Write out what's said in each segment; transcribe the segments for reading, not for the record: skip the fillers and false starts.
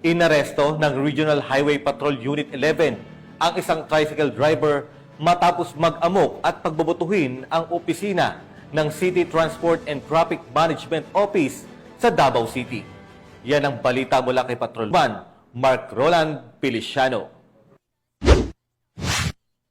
Inaresto ng Regional Highway Patrol Unit 11 ang isang tricycle driver matapos mag-amok at pagbubutuhin ang opisina ng City Transport and Traffic Management Office sa Davao City. Yan ang balita mula kay Patrolman Mark Roland Feliciano.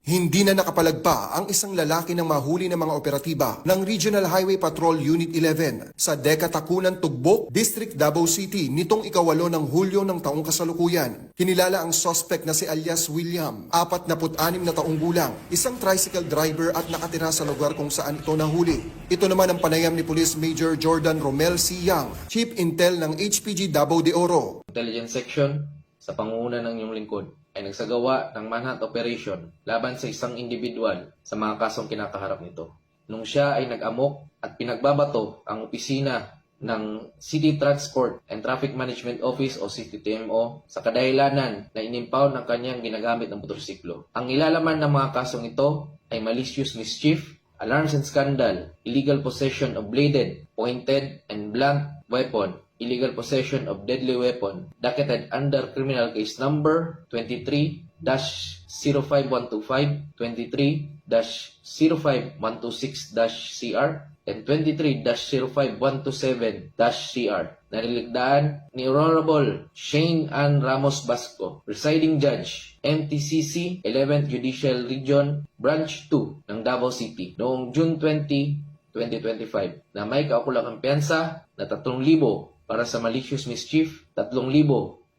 Hindi na nakapalagpa ang isang lalaki ng mahuli ng mga operatiba ng Regional Highway Patrol Unit 11 sa Deka Takunan, Tugbok, District Davao City nitong ika-8 ng Hulyo ng taong kasalukuyan. Kinilala ang suspect na si alias William, 46 na taong gulang, isang tricycle driver at nakatira sa lugar kung saan ito nahuli. Ito naman ang panayam ni Police Major Jordan Romel C. Yang, Chief Intel ng HPG Davao de Oro. Intelligence Section sa pangunguna ng iyong lingkod ay nagsagawa ng manhunt operation laban sa isang individual sa mga kasong kinakaharap nito. Nung siya ay nag-amok at pinagbabato ang opisina ng City Transport and Traffic Management Office o CTTMO sa kadahilanan na inimpound ng kanyang ginagamit ng motorsiklo. Ang ilalaman ng mga kasong ito ay malicious mischief, alarms and scandal, illegal possession of bladed, pointed, and blunt weapon, illegal possession of deadly weapon, docketed under criminal case number 23-05125, 23-05126-CR, and 23-05127-CR na niligdaan ni Honorable Shane Ann Ramos Basco, Presiding Judge, MTCC 11th Judicial Region, Branch 2 ng Davao City noong June 20, 2025 na may kaukulang kampiyansa na 3,000 para sa malicious mischief, 3,000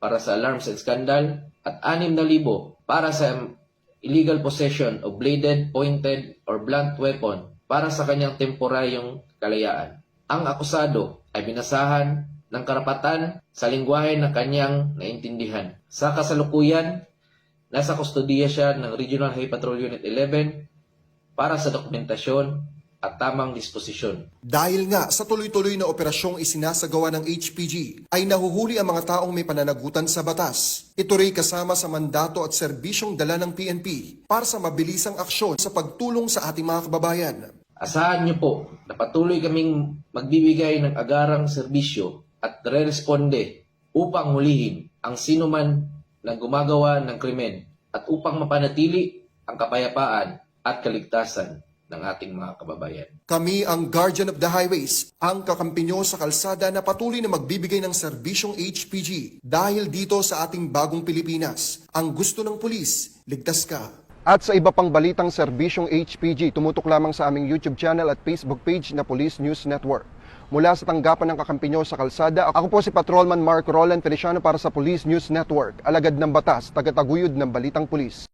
para sa alarms and scandal, at 6,000 para sa illegal possession of bladed, pointed, or blunt weapon para sa kanyang temporaryong kalayaan. Ang akusado ay binasahan ng karapatan sa lingwahe na kanyang naintindihan. Sa kasalukuyan, nasa kustodiya siya ng Regional Highway Patrol Unit 11 para sa dokumentasyon at tamang disposisyon. Dahil nga sa tuloy-tuloy na operasyong isinasagawa ng HPG, ay nahuhuli ang mga taong may pananagutan sa batas. Ito rin kasama sa mandato at serbisyong dala ng PNP para sa mabilisang aksyon sa pagtulong sa ating mga kababayan. Asahan niyo po na patuloy kaming magbibigay ng agarang serbisyo at re-responde upang hulihin ang sinuman na gumagawa ng krimen at upang mapanatili ang kapayapaan at kaligtasan ng ating mga kababayan. Kami ang Guardian of the Highways, ang kakampi nyo sa kalsada na patuloy na magbibigay ng serbisyong HPG dahil dito sa ating bagong Pilipinas. Ang gusto ng pulis, ligtas ka. At sa iba pang balitang serbisyong HPG, tumutok lamang sa aming YouTube channel at Facebook page na Police News Network. Mula sa tanggapan ng kakampi nyo sa kalsada, ako po si Patrolman Mark Roland Feliciano para sa Police News Network, alagad ng batas, tagataguyod ng balitang pulis.